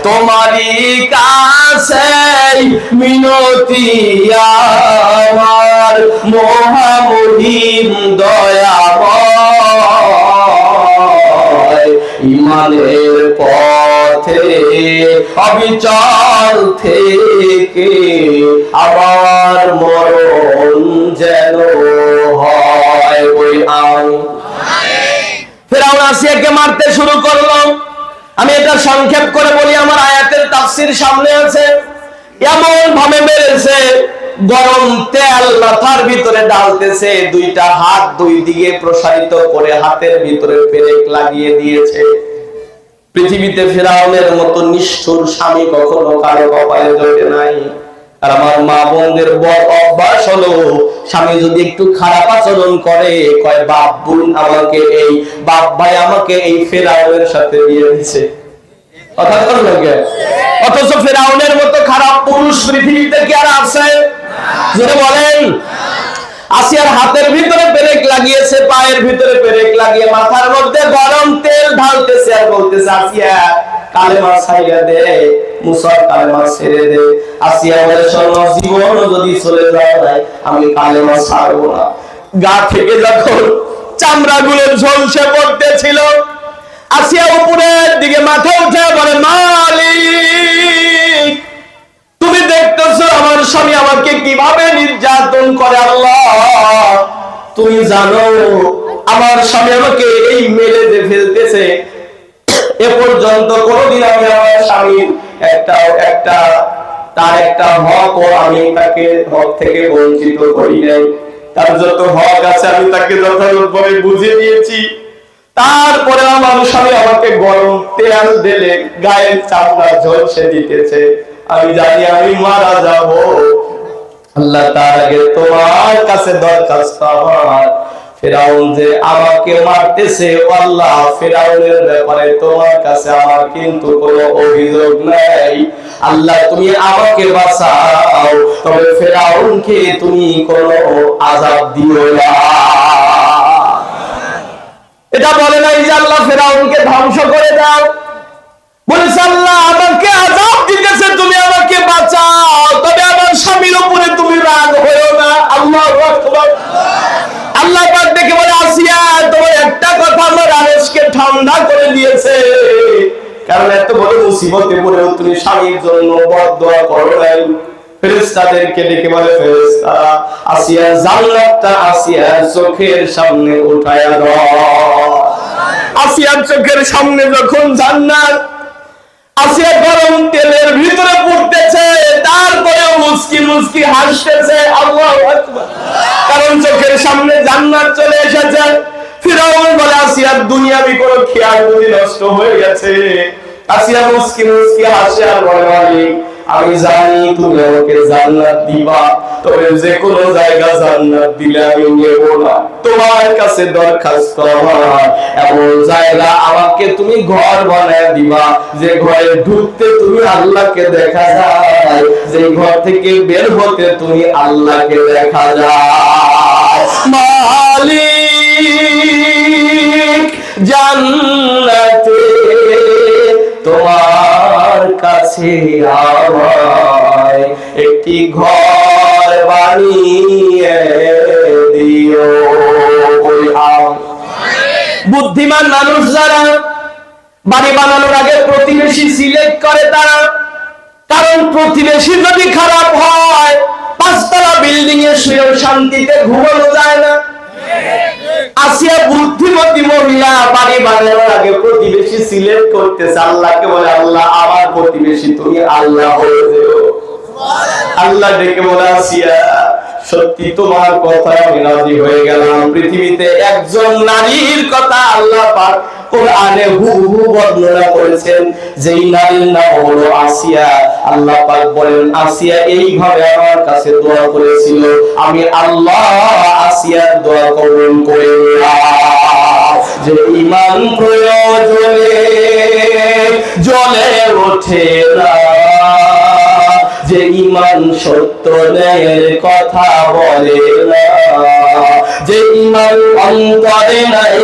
তোমারই কাছে মিনতি আমার মহামহিম দয়াময়, ইমানের পথে অবিচল থেকে আবার মরণ যেন হয়। ওই ফেরাউন আসিয়াকে মারতে শুরু করলো। আমি এটা সংক্ষেপ করে বলি, আমার আয়াতের তাফসীর সামনে আছে। এমন ভাবে মেরেছে, গরম তেল মাথার ভিতরে ঢালতেছে, দুইটা হাত দুই দিকে প্রসারিত করে হাতের ভিতরে পেরেক লাগিয়ে দিয়েছে। পৃথিবীতে ফেরাউনের মতো নিষ্ঠুর স্বামী কখনো কারো কপালে জোটে নাই। আর আমার মা বোনদের বড় অভ্যাস হলো, স্বামী যদি একটু খারাপ আচরণ করে, কয় বাপ বোন আমাকে এই, বাপ ভাই আমাকে এই ফেরাউনের সাথে বিয়ে দিয়েছে। কথা বললো কে? অথচ ফেরাউনের মতো খারাপ পুরুষ পৃথিবীতে কি আর আছে? যদি বলেন, আসিয়ার হাতের ভিতরে পেরেক লাগিয়েছে, পায়ের ভিতরে পেরেক লাগিয়ে মাথার মধ্যে গরম তেল ঢালতেছে আর বলতেছে, আসিয়া কালেমা ছাইড়া দে, মুসার কালেমা ছেড়ে দে। আসিয়া বলে, শোনো, জীবন যদি চলে যায় আমি কালেমা ছাড়বো না। গা থেকে যখন চামড়াগুলো ঝলসে পড়তেছিল, আসিয়া উপরের দিকে মাথা উঠে বলে, মালিক, তুমি দেখতেছো আমার স্বামী আমাকে কিভাবে নির্যাতন করে। আল্লাহ, তুমি জানো আমার স্বামী আমাকে এই মেলে দিয়ে ফেলতেছে। এ পর্যন্ত কোনদিন আমি আমার স্বামীর তার একটা হক ও আমি তাকে হক থেকে বঞ্চিত করি নাই। তার যত হক আছে আমি তাকে যথাযথভাবে বুঝিয়ে দিয়েছি। তারপরে আমার স্বামী আমাকে গরম তেল ঢেলে গায়ের চামড়া ঝলসে দিতেছে। আমি জানি আমি মারা যাব। আল্লাহ, তার আগে তোমার কাছে দরখাস্ত আমার, ফেরাউন যে আমাকে মারতেছে, আল্লাহ, ফেরাউনের ব্যাপারে তোমার কাছে আমার কিন্তু কোনো অভিযোগ নাই। আল্লাহ, তুমি আমাকে বাঁচাও, তবে ফেরাউনকে তুমি কোনো আযাব দিও না। এটা বলে নাই যে আল্লাহ ফেরাউনকে ধ্বংস করে দাও, বলেছে আল্লাহ আমাকে আযাব দিতেছে, তুমি আমাকে বাঁচাও, তবে আমার স্বামীর উপরে তুমি রাগ হয়ো না। আল্লাহু আকবার। আল্লাহ পাক দেখে বলে, আসিয়া, তোমার একটা কথা আমার আরশকে ঠান্ডা করে দিয়েছে, কারণ এত বড় মুসিবতে পড়েও তুমি স্বামীর জন্য বদদোয়া করো নাই। ফেরেশতাদেরকে ডেকে বলে, ফেরেশতারা আসিয়া জান্নাতটা আসিয়ার চোখের সামনে উঠায়া দাও। আসিয়ার চোখের সামনে যখন জান্নাত, আসিয়া গরম তেলের ভিতরে পড়তেছে, তারপরেও মুস্কি মুস্কি হাসতেছে। আল্লাহু আকবার। কারণ চোখের সামনে জান্নাত চলে এসেছে। ফিরআউন বলে, আসিয়ার দুনিয়াবি কোন খেয়াল বুঝি নষ্ট হয়ে গেছে। আসিয়া মুস্কি মুস্কি হাসে আর বলে, মালিক, আমি জানি তুমি আমাকে জান্নাত দিবা, তবে যে কোনো জায়গা জান্নাত দিলে আমি নেব না। তোমার কাছে দরখাস্ত আমার, এমন জায়গা আমাকে তুমি ঘর বানায় দিবা, যে ঘরে ঢুকতে তুমি আল্লাহকে দেখা যায়, যে ঘর থেকে বের হতে তুমি আল্লাহকে দেখা যায়। মালিক, জান্নাতে তোমার কাছে আমায় একটি ঘর বানিয়ে দিও। বুদ্ধিমান মানুষ যারা বাড়ি বানানোর আগে প্রতিবেশী সিলেক্ট করে তারা, কারণ প্রতিবেশী যদি খারাপ হয়, পাঁচতলা বিল্ডিং এ শুয়েও শান্তিতে ঘুমানো যায় না। আসিয়া বুদ্ধিমতী মহিলা, বাড়ি বানানোর আগে প্রতিবেশী সিলেক্ট করতেছে। আল্লাহকে বলে, আল্লাহ আমার প্রতিবেশী তুমি আল্লাহ হয়ে যেও। আল্লাহ ডেকে বলে, আসিয়া সত্যি তোমার কথা আমি রাজি হয়ে গেলাম। পৃথিবীতে একজন নারীর কথা আল্লাহ পাক কোরআনে হুবহু বর্ণনা করেছেন, যেই নারীর নাম হলো আসিয়া। আল্লাহ পাক বলেন, আসিয়া এইভাবে আমার কাছে দোয়া করেছিল, আমি আল্লাহ আসিয়ার দোয়া কবুল করে নিলাম। যে ঈমান প্রয়োজনে জ্বলে ওঠে না, যে ঈমান সত্য ন্যায়ের কথা বলে না, যে ঈমান অন্তরে নাই,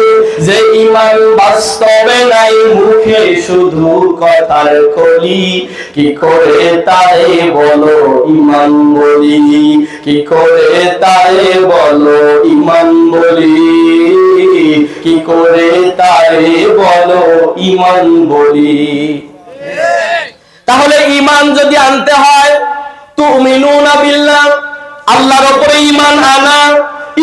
যে ঈমান বাস্তবে নাই, মুখে শুধু কথার কলি, কি করে তারে বলো ঈমান বলি, কি করে তারে বলো ঈমান বলি, কি করে তারে বলো ঈমান বলি। তাহলে ঈমান যদি আনতে হয়, তুমিনুনা বিল্লাহ, আল্লাহর উপরে ঈমান আনা,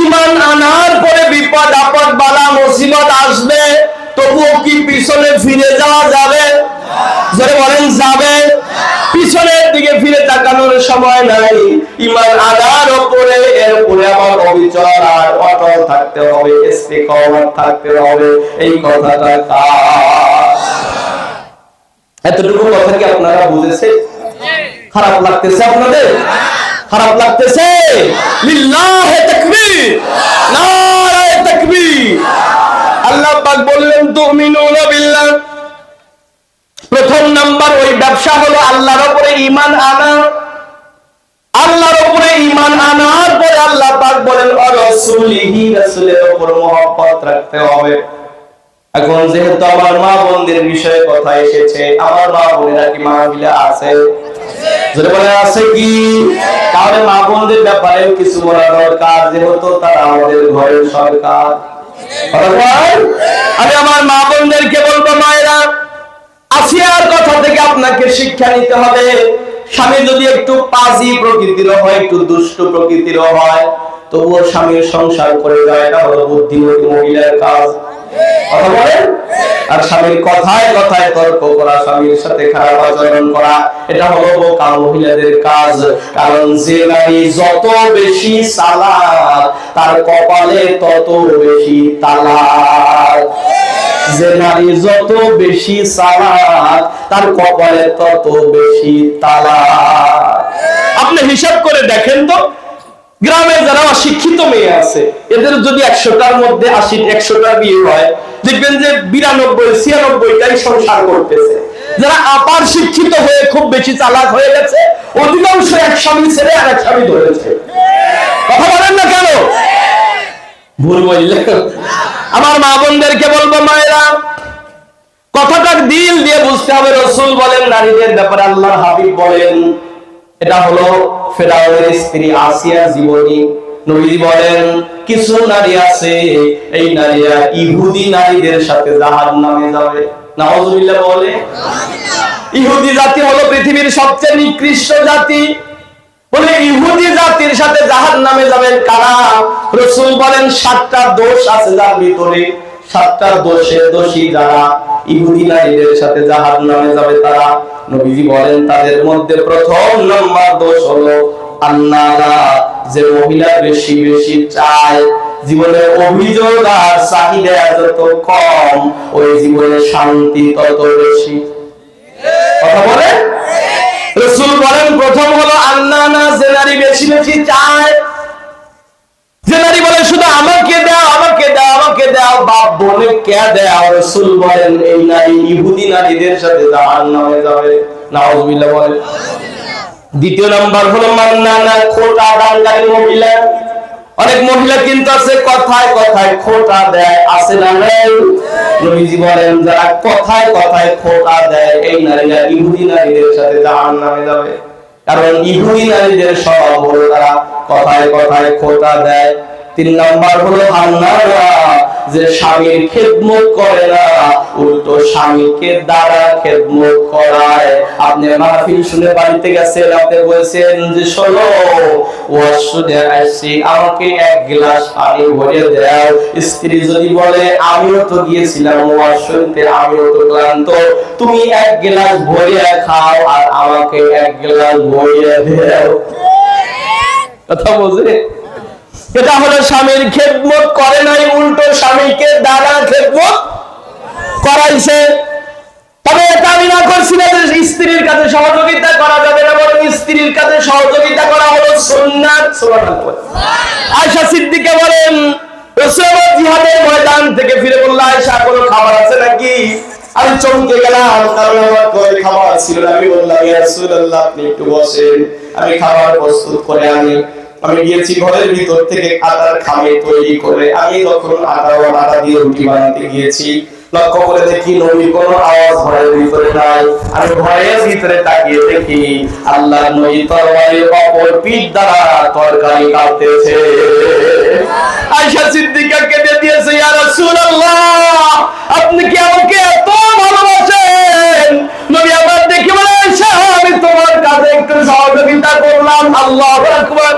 ঈমান আনার পরে বিপদ আপদ বালা মুসিবত আসবে, তবুও কি পিছনে ফিরে যাওয়া যাবে? যারা বলেন যাবে, পিছনের দিকে ফিরে তাকানোর সময় নাই। ঈমান আনার উপরে, এর উপরে আমার অবিচল আর অটল থাকতে হবে, ইস্তিকামত থাকতে হবে। এই কথাটা কার? এতটুকু কথা কি আপনারা বুঝেছেন? খারাপ লাগতেছে আপনাদের? খারাপ লাগতেছে? লিল্লাহে তাকবীর, নারায়ে তাকবীর। আল্লাহ পাক বললেন তুমিনুনা বিল্লাহ, প্রথম নাম্বার ওই ব্যবসা হলো আল্লাহর উপরে ঈমান আনা। আল্লাহর উপরে ঈমান আনার পরে আল্লাহ পাক বলেন ওয়া রাসূলিহি, রাসূলের উপর মহব্বত রাখতে হবে। এখন যেহেতু আমার মা বোনদের বিষয়ে কথা এসেছে, আমার মা বোনেরা কি মাহফিলে আছে? যদি বলে আছে কি, তাহলে মা বোনদের ব্যাপারে কিছু বলা দরকার, যেহেতু তারা আমাদের ঘরের সরকার। আমি আমার মা বোনদেরকে বলবো, মায়েরা, আসিয়ার কথা থেকে আপনাকে শিক্ষা নিতে হবে। স্বামী যদি একটু পাজি প্রকৃতির হয়, একটু দুষ্ট প্রকৃতির হয়, তবুও স্বামীর সংসার করে যায়, এটা হলো বুদ্ধিমতী মহিলার কাজ। কথা বলেন? আর স্বামীর কথায় কথায় তর্ক করা, স্বামীর সাথে খারাপ আচরণ করা, এটা হলো বোকা মহিলাদের কাজ। কারণ যে নারী যত বেশি চালাক, তার কপালে তত বেশি তালাক। যে নারী যত বেশি চালাক, তার কপালে তত বেশি তালাক। আপনি হিসাব করে দেখেন তো, গ্রামে যারা অশিক্ষিত মেয়ে আছে, এদের যদি 100টার মধ্যে 100টা বিয়ে হয়, দেখবেন যে 92-96টাই সংসার করতেছে। যারা আপার শিক্ষিত হয়ে খুব বেশি চালাক হয়ে গেছে, অধিকাংশ এক স্বামী ছেড়ে আর এক স্বামী ধরেছে। কথা বলেন না কেন? ভুল বললেন। আমার মা বোনদেরকে বলবো, মায়েরা, কথাটা দিল দিয়ে বুঝতে হবে। রাসূল বলেন নারীদের ব্যাপারে, আল্লাহর হাবিব বলেন, এটা হলো ফেরাউনের স্ত্রী আসিয়ার জীবনী। নবীজি বলেন কিছু নারী আছে, এই নারীরা ইহুদি নারীদের সাথে জাহান্নামে যাবে। নাউযুবিল্লাহ বলে। ইহুদি জাতি হলো পৃথিবীর সবচেয়ে নিকৃষ্ট জাতি। বলে ইহুদি জাতির সাথে জাহান্নামে যাবেন কারা? রাসূল বলেন 7টা দোষ আছে যার ভিতরে, 7টা দোষে দোষী যারা ইহুদি নারীদের সাথে জাহান্নামে যাবে তারা। নবীজি বলেন তাদের মধ্যে প্রথম নম্বর দোষ হলো আন্নারা, যে মহিলা বেশি বেশি চায়। জীবনের অভিযোগ আর চাহিদা যত কম, ওই জীবনে শান্তি তত বেশি। কথা বলে? রাসূল বলেন প্রথম হলো আন্নানা, যে নারী বেশি বেশি চায়, যে নারী বলে শুধু আমাকে দাও, আমাকে দাও, আমাকে দাও, বাপ বলে কে দাও। রাসূল বলেন এই নারী ইহুদি নারীদের সাথে জাহান্নামে যাবে। নাউযুবিল্লাহ বলে। দ্বিতীয় নাম্বার হলো মান্নানা, খোটা দানকারী মহিলা। অনেক মহিলা কিন্তু আছে কথায় কথায় খোটা দেয়, আছে না নাই? নবীজি বলেন যারা কথায় কথায় খোটা দেয়, এই নারীরা ইহুদি নারীদের সাথে জাহান্নামে যাবে। কারণ ইহুদি নারীদের স্বভাব হলো তারা কথায় কথায় খোটা দেয়। 3 নাম্বার হলো হান্নারা, যে স্বামীর খেদমত করে না, উল্টো স্বামীকে দ্বারা খেদমত করায়। আপনি মাহফিল শুনে বাড়িতে গেছেন, আপনি বলছেন যে শোনো, ওয়াজ শুনে আসছি, আমাকে 1 গ্লাস পানি ভরে দাও। স্ত্রী যদি বলে আমিও তো গিয়েছিলাম ওয়াজ শুনতে, আমিও তো ক্লান্ত, তুমি 1 গ্লাস ভরে খাও আর আমাকে 1 গ্লাস ভরে দাও। কথা বুঝে? এটা হলো স্বামীর খেদমত করে নাই, উল্টো স্বামীকে দ্বারা খেদমত করাইছে। তবে এটা আমি না করছি না যে স্ত্রীর কাছে সহযোগিতা করা যাবে না, বরং স্ত্রীর কাছে সহযোগিতা করা হলো সুন্নাত। সুবহানাল্লাহ। আয়েশা সিদ্দিকা বলেন রাসূল জিহাদের ময়দান থেকে ফিরে বলল, আয়েশা কোনো খাবার আছে নাকি? আমি চমকে গেলাম, কারণ আমার ঘরে খাবার ছিল না। আমি বললাম ইয়া রাসূলুল্লাহ আপনি একটু বসেন, আমি খাবার প্রস্তুত করে আনি। আমি গিয়েছি ঘরের ভিতর থেকে আটার খামে তৈরি করে, আমি যখন আটা দিয়ে রুটি বানাতে গিয়েছি, লক্ষ্য করে দেখি নবীর কোনো আওয়াজ ঘরের ভিতরে নাই। আমি ঘরের ভিতরে তাকিয়ে দেখি আল্লাহর নবী তরবারির অপর পিঠ দ্বারা তরকারি কাটতেছে। আয়েশা সিদ্দিকা কেঁদে দিয়েছে, ইয়া রাসূলুল্লাহ, আপনি কি আমাকে এত ভালোবাসেন? নবী আবার দেখে বলে, আয়েশা, আমি তোমার কাছে একটু সহযোগিতা করলাম। আল্লাহু আকবার।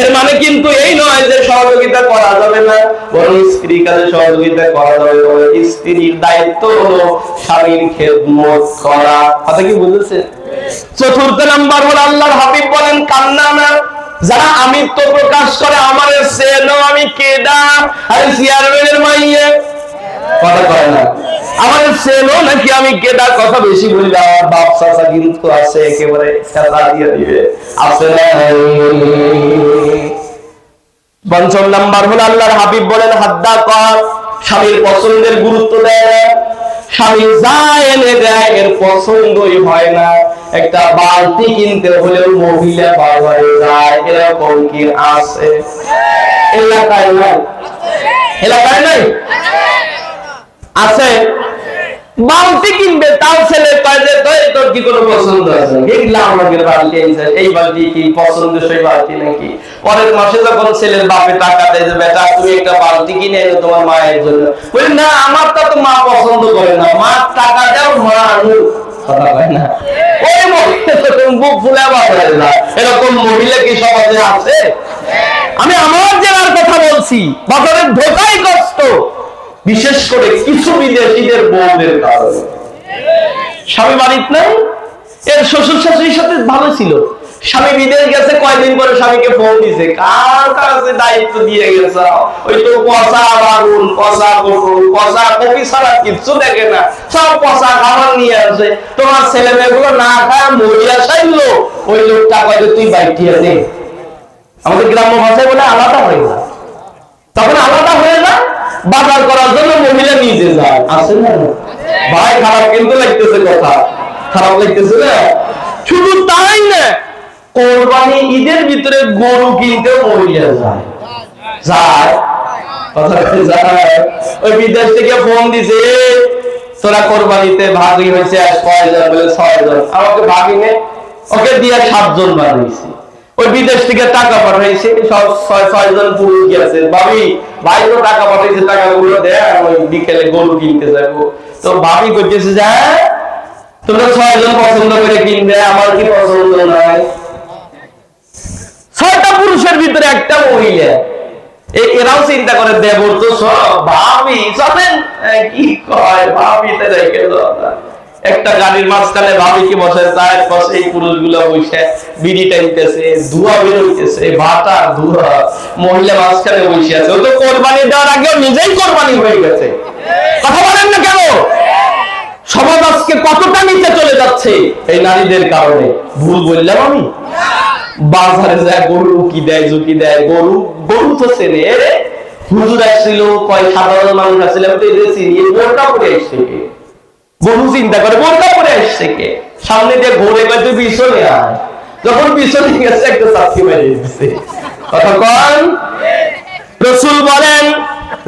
এর মানে কিন্তু এই নয় যে সহযোগিতা করা যাবে না, বরং স্ত্রীর কাছে সহযোগিতা করা যাবে। স্ত্রীর দায়িত্ব হলো স্বামীর খেদমত করা। কথা কি বুঝেছেন? চতুর্থ নাম্বার হলো আল্লাহর হাবিব বলেন, কান্না না। যারা আমিত্ব প্রকাশ করে, আমার সেনো আমি কেডা, আরে চেয়ারম্যানের মাইয়ে কথা কয় না, আমার সেনো নাকি আমি কেডা, কথা বেশি বললে আমার বাপ চাচা কিন্তু আছে একেবারে খেলা দিয়ে দিবে, আছে না। পঞ্চম নাম্বার হলো আল্লাহর হাবিব বলেন, হাদ্দা কর। স্বামীর পছন্দের গুরুত্ব দেয় না, স্বামী যা এনে দেয় এর পছন্দই হয় না। একটা বালতি কিনতে হলেও মহিলা বাজারে যায়, এরকম কি আছে? এলাকায় নাই? এলাকায় নাই? আছে। বালতি কিনবে, তাও ছেলে কয় যে তোর কি কোনো পছন্দ আছে? দেখলাম আমাদের বালতি এই বালতি কি পছন্দসই বালতি নাকি? পরের মাসে যখন ছেলের বাপে টাকা দেয় যে বেটা তুমি একটা বালতি কিনে এনে তোমার মায়ের জন্য, বলি না আমারটা তো মা পছন্দ করে না, মা টাকা দাও মা আনু, কথা কয় না। ওই মহিলা বুক ফুলে বাজারে যায়, এরকম মহিলা কি সমাজে আছে? আমি আমার জেলার কথা বলছি, বাজারের ঢোকাই কষ্ট, বিশেষ করে কিছু বিদেশিদের বউদের কারণে। স্বামী বাড়িতে নাই, এর শ্বশুর শাশুড়ির সাথে ভালো ছিল, স্বামী বিদেশ গেছে, কয়দিন পরে স্বামীকে ফোন দিছে, কার কাছে দায়িত্ব দিয়ে গেছে? ওই তো পচা বাগুন, পচা পটল, পচা কপি ছাড়া কিচ্ছু দেখে না, সব পচা খাবার নিয়ে আসে। তোমার ছেলে মেয়েগুলো না খায় মরিয়া চাইলো, ওই লোকটা কয় তুই বাইটিয়ে দে। আমাদের গ্রাম্য ভাষায় বলে আলাদা হয়ে যায়, তখন আলাদা হয়ে যায়, বাজার করার জন্য মহিলা নিজে যায়, আছে না? ভাই খারাপ কিন্তু লাগতেছে, কথা খারাপ লাগতেছে না? শুধু তাই না, কোরবানি ঈদের ভিতরে গরু কিনতেও মহিলা যায়, যায়, কথা যায়। ওই বিদেশ থেকে ফোন দিছে, তোরা কোরবানিতে ভাগি হয়েছে কয়জন? বলে 6 জন। আমাকে ভাগি নে, ওকে দিয়ে 7 জন বানিয়েছি। ওই বিদেশ থেকে টাকা পাঠাইছে, সব 6 জন পুরুষ গেছে। ভাবি ভাই তো টাকা পাঠাইছে, টাকাগুলো দেয়, ওই বিকেলে গরু কিনতে যাবো। তো ভাবি করতেছে যে তোমরা 6 জন পছন্দ করে কিনবে, আমার কি পছন্দ নাই? 6টা পুরুষের ভিতরে একটা মহিলা, এরাও চিন্তা করে দেবর তো সব ভাবি চলেন, কি কয় ভাবি রেখে একটা গাড়ির মাঝখানে ভাবি কি বসে, চায়ের পাশে এই পুরুষগুলো বসে বিড়ি টাইতেছে, ধোঁয়া বেরোইতেছে, ভাটা ধোঁয়া, মহিলা মাঝখানে বসে আছে। ও তো কোরবানি দেওয়ার আগেও নিজেই কোরবানি হয়ে গেছে। কথা বলেন না কেন? সমাজ আজকে কতটা নিচে চলে যাচ্ছে এই নারীদের কারণে। ভুল বললাম আমি? বাজারে যায় গরু কি দেয়, ঝুঁকি দেয়, গরু গরু তো চেনে। হুজুর আসছিল, কয় সাধারণ মানুষ আসছিল, আমি তো এদের চিনি, বোরকা পরে আসছে কে? গরু চিন্তা করে বোরকা পরে আসছে কে? সামনে দিয়ে ঘুরে কয় তুই পিছনে আয়, যখন পিছনে গেছে একটা চাকরি মেরে দিচ্ছে। কথা কন। রাসূল বলেন,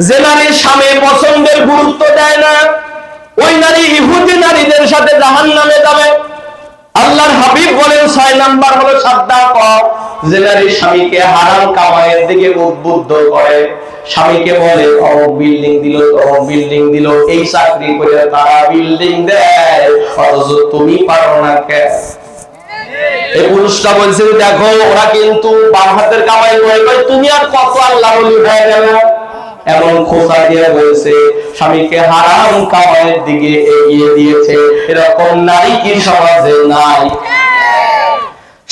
যে নারী স্বামীর পছন্দের গুরুত্ব দেয় না, ওই নারী ইহুদি নারীদের সাথে জাহান্নামে যাবে। আল্লাহর হাবিব বলেন 6 নাম্বার হলো সাদ্দাক, যে নারী স্বামীকে হারাম কামাইয়ের দিকে উদ্বুদ্ধ করে, স্বামীকে বলে অমুক বিল্ডিং দিল, অমুক বিল্ডিং দিল, এই চাকরি করে তারা বিল্ডিং দেয়, অথচ তুমি পারো না কেন? এই পুরুষটা বলছে দেখো ওরা কিন্তু বাম হাতের কামাই করে, তুমি আর কত আল্লাহ বলি হয়ে গেল। এমন খোঁচা দিয়ে বলছে স্বামীকে হারাম কামাইয়ের দিকে এগিয়ে দিয়েছে, এরকম নারী কি সমাজে নাই?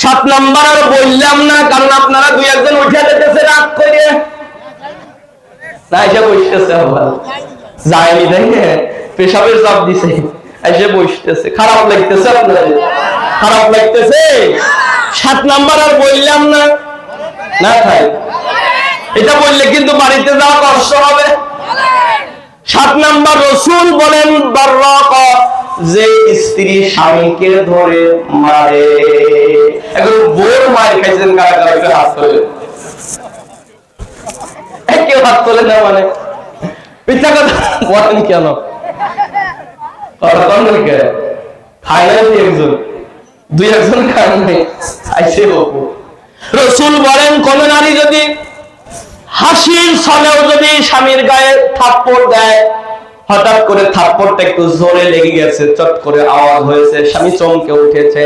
7 নাম্বার আর বললাম না, কারণ আপনারা 2-1 উঠে যেতেছে রাগ করে, না এসে বসতেছে, আবার যায়নি দেখে পেশাবের চাপ দিছে, এসে বসতেছে। খারাপ লাগতেছে আপনাদের? খারাপ লাগতেছে? 7 নাম্বার আর বললাম না, না ভাই এটা বললে কিন্তু বাড়িতে যাওয়া কষ্ট হবে। 7 নাম্বার রাসূল বলেন বাররাক যে স্ত্রী স্বামীকে ধরে মারে। এখন বোর মার খাইছেন কারা কারা, একটু হাত তোলে। কেউ হাত তোলে না মানে মিথ্যা কথা বলেন কেন? কথা কম কে খায় নাই একজন, দুই একজন খায় নাই, খাইছে বাপু। রসুল বলেন কোন নারী যদি হাসির ছলেও যদি স্বামীর গায়ে থাপ্পড় দেয়, হঠাৎ করে থাপ্পড়টা একটু জোরে লেগে গেছে, চট করে আওয়াজ হয়েছে, স্বামী চমকে উঠেছে,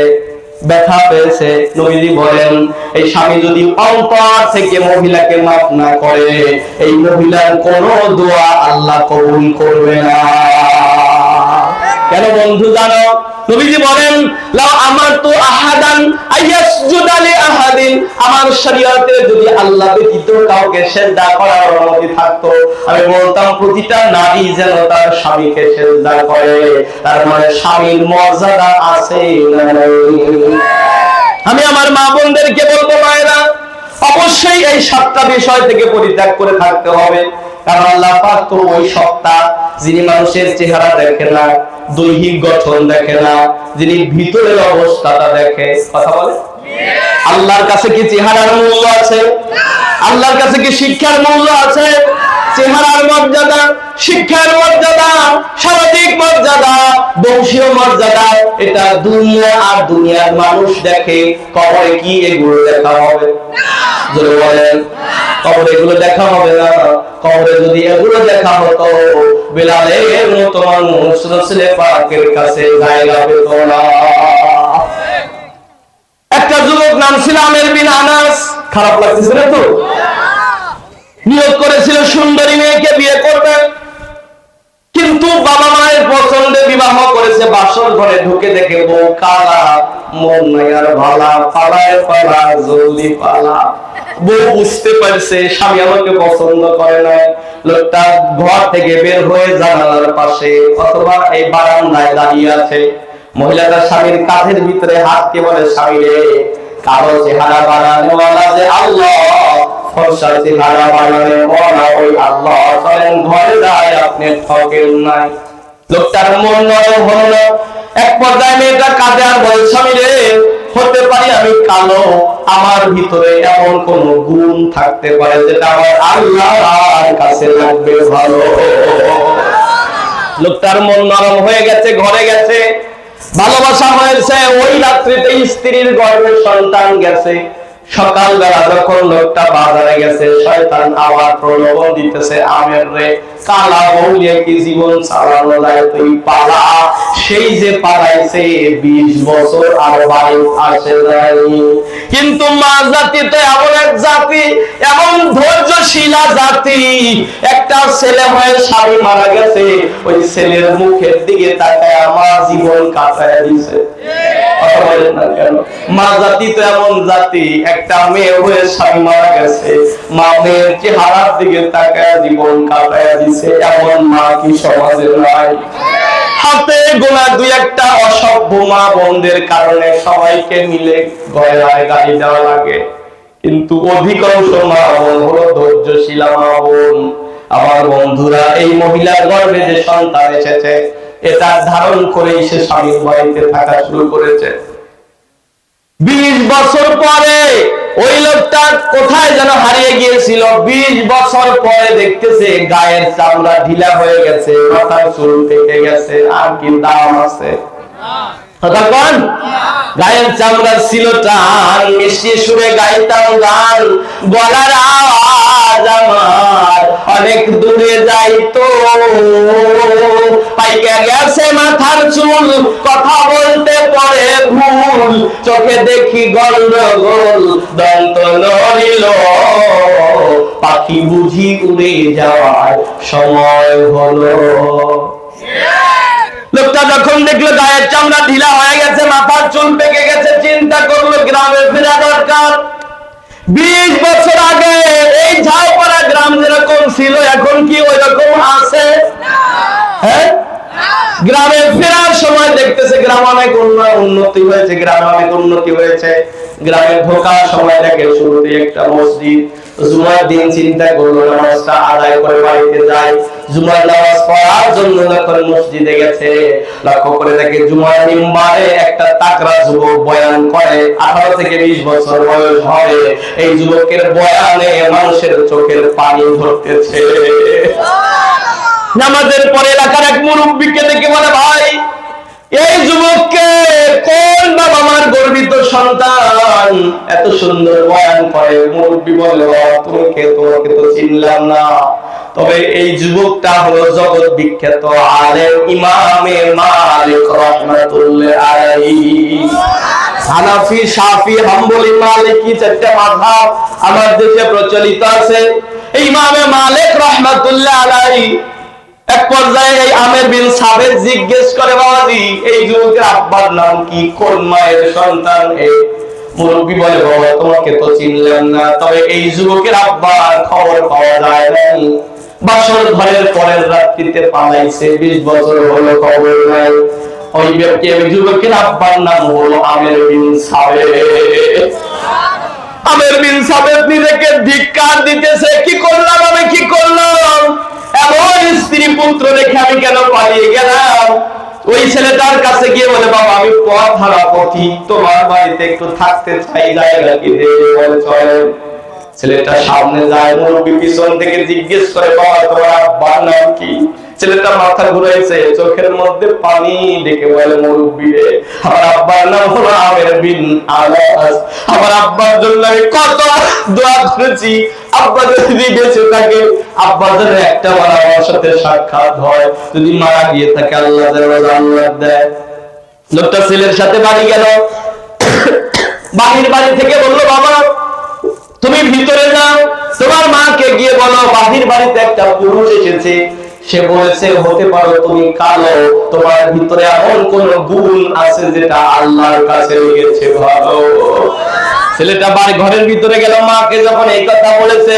ব্যথা পেয়েছে, নবীজি বলেন এই স্বামী যদি অন্তর থেকে মহিলাকে মাফ না করে, এই মহিলার কোন দোয়া আল্লাহ কবুল করবে না। কেন বন্ধু জানো? নবীজি বলেন লাউ আমারতু আহাদান আইয়াসজুদা লিআহাদিন, আমার শরীয়তে যদি আল্লাহ ব্যতীত কাউকে সিজদা করার অনুমতি থাকতো, আমি বলতাম প্রতিটা নারী যেন তার স্বামীকে সিজদা করে। তার মানে স্বামীর মর্যাদা আছে না নাই? আমি আমার মা বোনদেরকে বলবো, মায়েরা অবশ্যই এই সাতটা বিষয় থেকে পরিত্যাগ করে থাকতে হবে। কারণ আল্লাহ পাক তো ওই সত্তা যিনি মানুষের চেহারা দেখে না, দৈহিক গঠন দেখে না, যিনি ভিতরের অবস্থাটা দেখে। কথা বলে আল্লাহর কাছে কি চেহারার মূল্য আছে? আল্লাহর কাছে কি শিক্ষার মূল্য আছে? চেহারার মর্যাদা, শিক্ষার মর্যাদা, সামাজিক মর্যাদা, বংশীয় মর্যাদা, এটা দুনিয়া আর দুনিয়ার মানুষ দেখে। কবরে কি এগুলো দেখা হবে? যদি বলেন কবরে এগুলো দেখা হবে না। কবরে যদি এগুলো দেখা হতো, বেলালের মতো মানুষ রাসূল পাকের কাছে জায়গা পেত না। একটা যুবক নাম ছিল আমের বিন আনাস, খারাপ লাগতেছে না তো? নিয়োগ করেছিল সুন্দরী মেয়েকে বিয়ে করবে, কিন্তু বাবা মায়ের পছন্দে বিবাহ করেছে। বাসর ঘরে ঢুকে দেখে বউ কালা, মন নাই আর ভালা, পালায় পালা জলদি পালা। বউ বুঝতে পারছে স্বামী আমাকে পছন্দ করে না। লোকটা ঘর থেকে বের হয়ে জানালার পাশে অথবা এই বারান্দায় দাঁড়িয়ে আছে। মহিলাটা স্বামীর কাঁধের ভিতরে হাত দিয়ে বলে, স্বামী রে, কারো চেহারা বানানোওয়ালা যে আল্লাহ, ফর্সা চেহারা বানানোওয়ালা ওই আল্লাহ, চলেন ঘরে যায়, আপনি ঠকেন নাই। লোকটার মন নরম হলো না। এক পর্যায়ে মেয়েটা কাঁদে আর বলে, স্বামী রে, হতে পারি আমি কালো, আমার ভিতরে এমন কোন গুণ থাকতে পারে যেটা আমার আল্লাহর কাছে লাগবে ভালো। লোকটার মন নরম হয়ে গেছে, ঘরে গেছে, ভালোবাসা হয়েছে। ওই রাত্রিতে স্ত্রীর গর্ভে সন্তান গেছে। সকালবেলা যখন লোকটা বাজারে গেছে, শয়তান আবার প্রলোভন দিতেছে, আমের রে, কালা বউলিয়ে কি জীবন চালানো যায়, তুই পালা। সেই যে পালাইছে 20 বছর আর বাড়ি আসে নাই। কিন্তু মা জাতিতে এমন এক জাতি, এমন ধৈর্যশীলা জাতি, একটা ছেলে হয়ে স্বামী মারা গেছে, ওই ছেলের মুখের দিকে তাকায় আমার জীবন কাটায় দিছে। মা জাতি তো এমন জাতি, একটা মেয়ে হয়ে স্বামী মারা গেছে, মা মেয়ের চেহারার দিকে তাকায় জীবন কাটায় দিছে। এমন মা কি সমাজে নাই? হাতে গোনা দুই একটা অসভ্য মা বোনদের কারণে সবাইকে মিলে গয়রায় গাড়ি দেওয়া লাগে, কিন্তু অধিকাংশ মা বোন হলো ধৈর্যশীলা মা বোন। আমার বন্ধুরা, এই মহিলার গর্ভে যে সন্তান এসেছে, এটা ধারণ করেই সে স্বামীর বাড়িতে থাকা শুরু করেছে। 20 বছর পরে ওই লোকটা কোথায় যেন হারিয়ে গিয়েছিল। 20 বছর পরে দেখতেছে গায়ের চামড়া ঢিলা হয়ে গেছে, মাথার চুল পেকে গেছে, আর কি দাম আছে? গায়ের চামড়া ছিল টান, মিশিয়ে সুরে গাইতাম গান, গলার আওয়াজ আমার অনেক দূরে যাইতো। পাইকে গেছে মাথার চুল, কথা বলতে পরে ভুল, চোখে দেখি গন্ডগোল, দন্ত নড়িল, পাখি বুঝি উড়ে যাওয়ার সময় হলো। লোকটা যখন দেখলো গায়ের চামড়া ঢিলা হয়ে গেছে, মাথার চুল পেকে গেছে, চিন্তা করলো গ্রামে ফেরা দরকার। 20 বছর আগে এই ঝাউপাড়া গ্রাম যেরকম ছিল, এখন কি ওই রকম আছে? হ্যাঁ, গ্রামে ফেরার সময় দেখতেছে গ্রাম অনেক উন্নতি হয়েছে, গ্রামে অনেক উন্নতি হয়েছে। গ্রামে ঢোকার সময় দেখে শুরুতে একটা মসজিদ। জুমার দিন চিন্তা করলো নামাজটা আদায় করে বাড়িতে যায়। জুমার নামাজ পড়ার জন্য যখন মসজিদে গেছে, লক্ষ্য করে দেখে জুমার মিম্বারে একটা তাকড়া যুবক বয়ান করে, 18 থেকে 20 বছর বয়স হবে। এই যুবকের বয়ানে মানুষের চোখের পানি ধরতেছে। নামাজের পরে এলাকার এক মুরব্বীকে দেখে বলে, ভাই এই যুবককে কোন বাবা মার গর্বিত সন্তান, এত সুন্দর বয়ান করে। মুরব্বী বলে, তোমাকে তো চিনলাম না, তবে এই যুবকটা হলো জগৎ বিখ্যাত আলেম ইমামে মালিক রাহমাতুল্লাহ আলাইহি। হানাফি, শাফি, হাম্বলি, মালিকি চারটি মাযহাব আমার দেশে প্রচলিত আছে। এই ইমামে মালিক রাহমাতুল্লাহ আলাইহি এক পর্যায়ে এই আমের বিন সাবেত জিজ্ঞেস করে, বাবাজি এই যুবকের আব্বার নাম কি, কোন মায়ের সন্তান? এই মুরব্বী বলে, বাবা তোমাকে তো চিনলাম না, তবে এই যুবকের আব্বার খবর পাওয়া যায় নাই। বাসর ঘরের পরের রাত্রিতে পালাইছে, 20 বছর হলো খবর নাই। ওই ব্যক্তি, ওই যুবকের আব্বার নাম হলো আমের বিন সাবেত। আমের বিন সাবেত নিজেকে ধিক্কার দিতেছে, কি করলাম আমি, কি করলাম? এমন স্ত্রী পুত্র রেখে আমি কেন পালিয়ে গেলাম? ওই ছেলেটার কাছে গিয়ে বলে, বাবা আমি পথ হারা পথিক, তোমার বাড়িতে একটু থাকতে চাই, জায়গা কি দেবে? বলে চলেন। ছেলেটা সামনে যায়, মুরব্বী পিছন থেকে জিজ্ঞেস করে, বাবা তোমার আব্বার নাম কি? ছেলেটা মাথা ঘুরাইছে, চোখের মধ্যে পানি দেখে বলে, মুরব্বী রে, আমার আব্বার নাম হলো আমের বিন আলাস। আমার আব্বার জন্য আমি কত দোয়া করেছি, আব্বা যদি বেঁচে থাকে, আব্বার জন্য একটা বার আমার সাথে সাক্ষাৎ হয়, যদি মারা গিয়ে থাকে আল্লাহ জান্নাত দেয়। লোকটা ছেলের সাথে বাড়ি গেল। বাড়ির বাড়ি থেকে বললো, বাবা তুমি ভিতরে যাও, তোমার মাকে গিয়ে বলো বাহির বাড়িতে একটা পুরুষ এসেছে, সে বলেছে হতে পারো তুমি কালো, তোমার ভিতরে এমন কোন গুণ আছে যেটা আল্লাহর কাছে লেগেছে ভালো। ছেলেটা বাড়ি ঘরের ভিতরে গেল, মাকে যখন এই কথা বলেছে,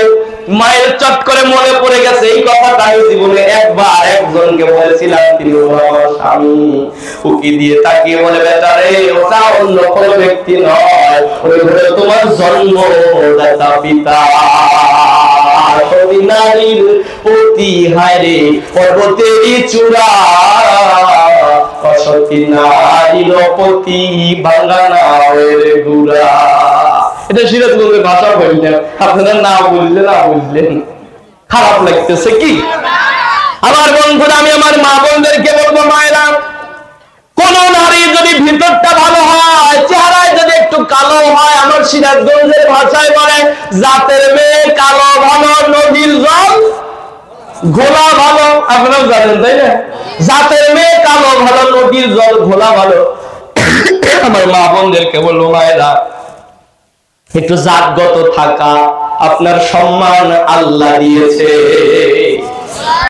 মায়ের চট করে মনে পড়ে গেছে এই কথাটা আমি জীবনে একবার একজনকে বলেছিলাম, তিনি হলো আমার স্বামী। উকি দিয়ে তাকিয়ে বলে, বেটা রে, ওটা অন্য কোনো ব্যক্তি নয়, ওই হলো তোমার জন্মদাতা পিতা। নারীর প্রতি হায়রে পর্বতেরই চূড়া, অসতী নারীর প্রতি ভাঙানার গুড়া। এটা সিরাজগঞ্জের ভাষা বললেন, আপনারা না বুঝলেন খারাপ লাগতেছে কি? আমার বন্ধুরা, আমি আমার মা বোনদেরকে বলবো, মায়েরা কোন নারী যদি ভিতরটা ভালো হয়, চেহারায় যদি একটু কালো হয়, আমার সিরাজগঞ্জের ভাষায় বলে জাতের মেয়ে কালো ভালো, নদীর জল ঘোলা ভালো। আপনারাও জানেন তাই না? জাতের মেয়ে কালো ভালো, নদীর জল ঘোলা ভালো। আমার মা বোনদেরকে বলবো, মায়েরা একটু জাতগত থাকা, আপনার সম্মান আল্লাহ দিয়েছে।